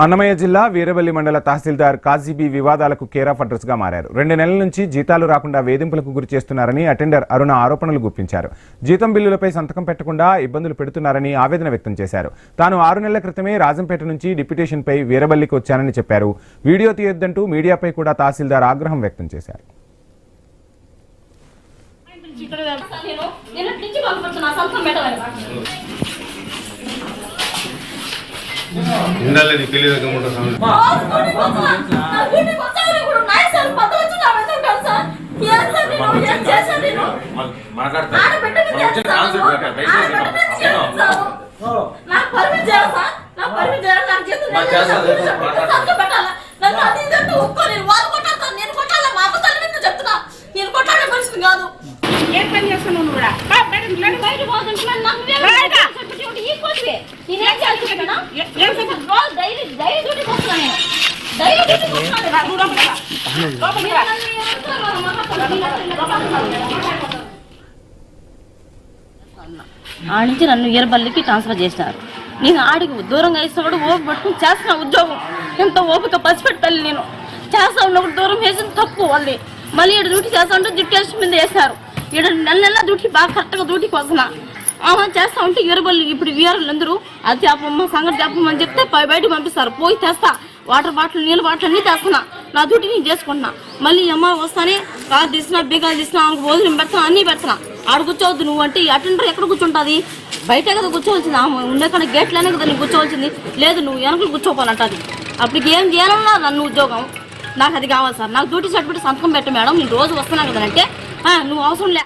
అన్నమయ్య జిల్లా వీరవల్లి మండల తహసీల్దార్ కాజీబీ వివాదాలకు కేర్ ఆఫ్ అడ్రస్ గా మారారు. 2 నెలల నుంచి జీతాలు రాకుండా వేధింపులకు గురి చేస్తున్నారని అటెండర్ అరుణ ఆరోపణలు గుప్పించారు. జీతం బిల్లులపై సంతకం పెట్టకుండా ఇబ్బందులు పెడుతున్నారని ఆవేదన వ్యక్తం చేశారు. తాను 6 నెలల క్రితమే రాజంపేట నుంచి డిప్యూటేషన్ పై వీరవల్లికి వచ్చానని చెప్పారు. వీడియో తీయొద్దంటూ మీడియాపై కూడా తహసీల్దార్ ఆగ్రహం వ్యక్తం చేశారు. నుంచి నన్ను వీరవల్లికి ట్రాన్స్ఫర్ చేసినారు. నేను ఆడికి దూరంగా ఇచ్చినప్పుడు ఓపిక పట్టుకుని చేస్తున్న ఉద్యోగం ఎంతో ఓపిక పసిపెట్టాలి. నేను చేస్తా ఉన్నప్పుడు దూరం వేసింది తప్పు వాళ్ళది. మళ్ళీ ఇక్కడ డ్యూటీ చేస్తా ఉంటే డ్యూటీ మీద వేశారు. ఇక్కడ నెల డ్యూటీ బాగా కరెక్ట్గా డ్యూటీకి వస్తున్నా చేస్తా ఉంటే వీరవల్లి ఇప్పుడు వీరలు అందరూ అది చేపమ్మ సంగతి చేపమ్మని చెప్తే బయటకు పంపిస్తారు. పోయి తెస్తా వాటర్ బాటిల్ నీళ్ళ బాటిల్ అన్నీ తెస్తున్నా. నా డ్యూటీ నేను చేసుకుంటున్నా. మళ్ళీ అమ్మ వస్తానే కారు తీసినా బీగాలు తీసినా భోజనం పెడతాను అన్నీ పెడతాను. ఆడ కూర్చోవద్దు నువ్వు అంటే ఈ అటెండర్ ఎక్కడ కూర్చుంటుంది? బయటే కదా కూర్చోవలసింది. ఉండేకన్నా గేట్లోనే కదా నువ్వు కూర్చోవలసింది. లేదు నువ్వు వెనకలు కూర్చోపోవాలంటది. అప్పటికి ఏం చేయాలన్నా నన్ను ఉద్యోగం నాకు అది కావాలి సార్. నాకు డ్యూటీ సర్టిఫికేట్ సంతకం పెట్ట మేడం నేను రోజు వస్తున్నాను కదంటే నువ్వు అవసరం లే.